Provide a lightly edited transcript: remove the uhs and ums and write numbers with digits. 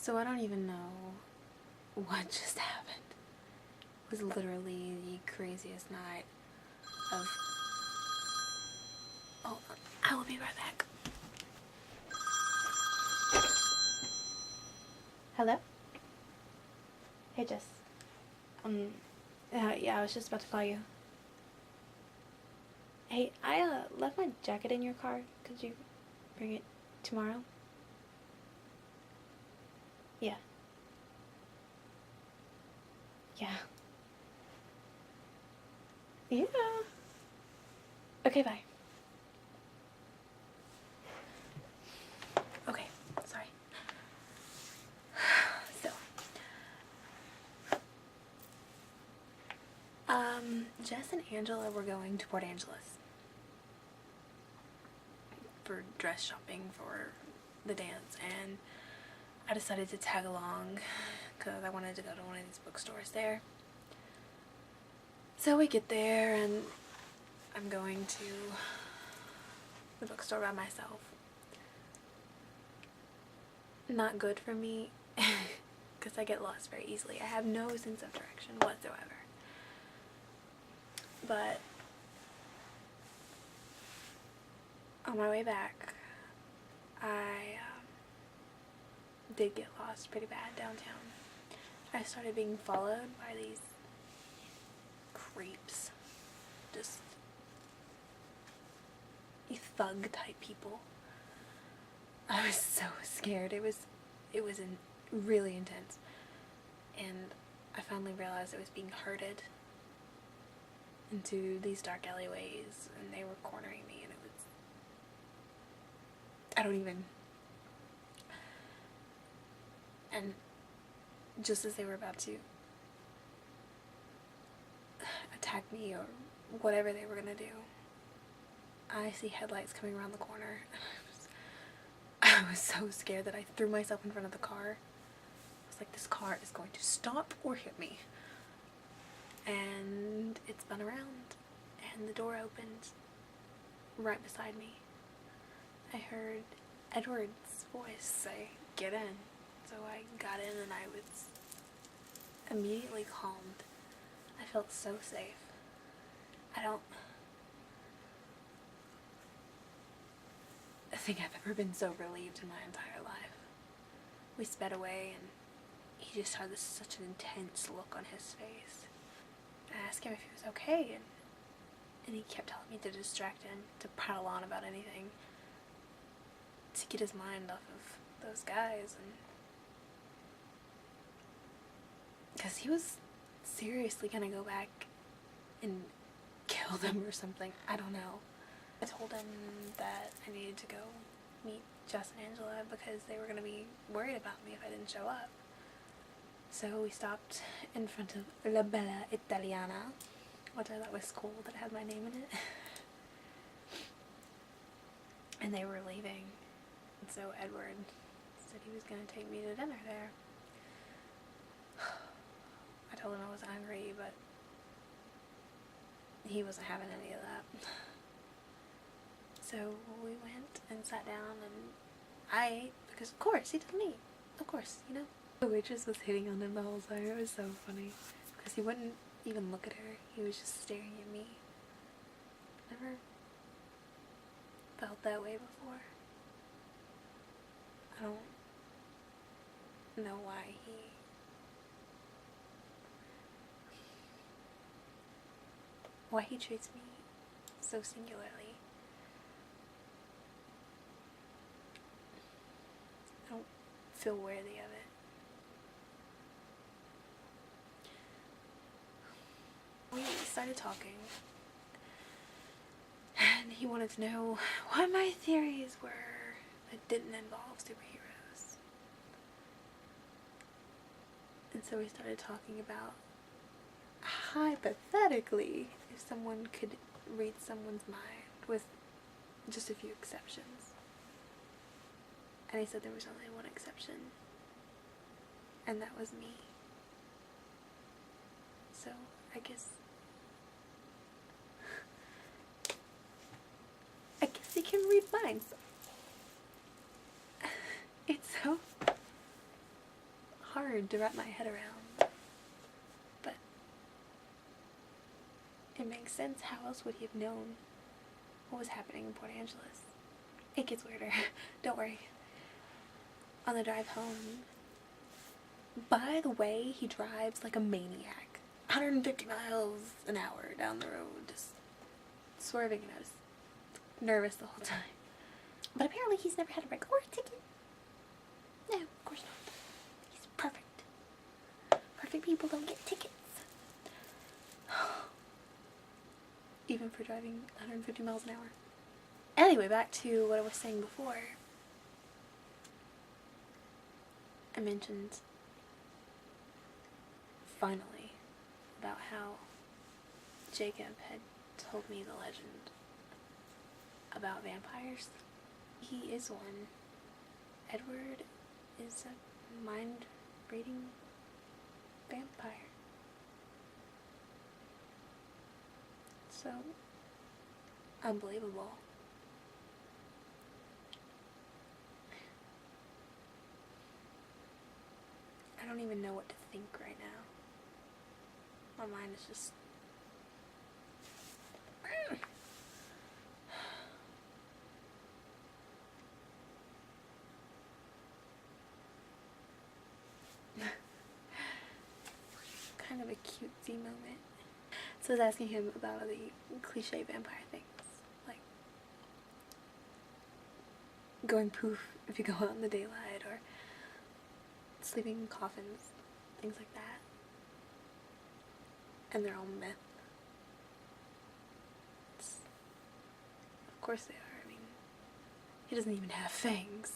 So I don't even know what just happened. It was literally the craziest night of... Oh, I will be right back. Hello? Hey, Jess. Yeah, I was just about to call you. Hey, I left my jacket in your car. Could you bring it tomorrow? Yeah. Yeah. Yeah. Okay, bye. Okay, sorry. So, Jess and Angela were going to Port Angeles for dress shopping for the dance, and I decided to tag along because I wanted to go to one of these bookstores there. So we get there, and I'm going to the bookstore by myself. Not good for me because I get lost very easily. I have no sense of direction whatsoever. But on my way back, I did get lost pretty bad downtown. I started being followed by these creeps, just thug type people. I was so scared. It was really intense, and I finally realized I was being herded into these dark alleyways, and they were cornering me, and it was, I don't even, and just as they were about to attack me or whatever they were gonna do, I see headlights coming around the corner. I was so scared that I threw myself in front of the car. I was like, this car is going to stop or hit me. And it spun around, and the door opened right beside me. I heard Edward's voice say, "Get in." So I got in, and I was immediately calmed. I felt so safe. I think I've ever been so relieved in my entire life. We sped away, and he just had such an intense look on his face. I asked him if he was okay, and he kept telling me to distract him, to prattle on about anything, to get his mind off of those guys, and because he was seriously gonna go back and kill them or something. I don't know. I told him that I needed to go meet Jess and Angela because they were going to be worried about me if I didn't show up. So we stopped in front of La Bella Italiana, which I thought was cool that it had my name in it. And they were leaving. And so Edward said he was going to take me to dinner there. I told him I wasn't hungry, but he wasn't having any of that. So we went and sat down, and I ate because of course he doesn't eat. Of course, you know. The waitress was hitting on him the whole time. It was so funny because he wouldn't even look at her. He was just staring at me. Never felt that way before. I don't know why he treats me so singularly. I don't feel worthy of it. We started talking, and he wanted to know what my theories were that didn't involve superheroes. And so we started talking about, hypothetically, if someone could read someone's mind with just a few exceptions. And he said there was only one exception, and that was me. So I guess he can read minds. It's so hard to wrap my head around. But it makes sense. How else would he have known what was happening in Port Angeles? It gets weirder. Don't worry. On the drive home, by the way, he drives like a maniac. 150 miles an hour down the road, just swerving, and I was nervous the whole time. But apparently he's never had a wreck or a ticket. No, of course not. He's perfect. Perfect people don't get tickets. Even for driving 150 miles an hour. Anyway, back to what I was saying before. I mentioned, finally, about how Jacob had told me the legend about vampires. He is one. Edward is a mind-reading vampire. So, unbelievable. I don't even know what to think right now. My mind is just... kind of a cutesy moment. So I was asking him about the cliche vampire things, like going poof if you go out in the daylight, or sleeping in coffins, things like that. And they're all myth. Of course they are. I mean, he doesn't even have fangs.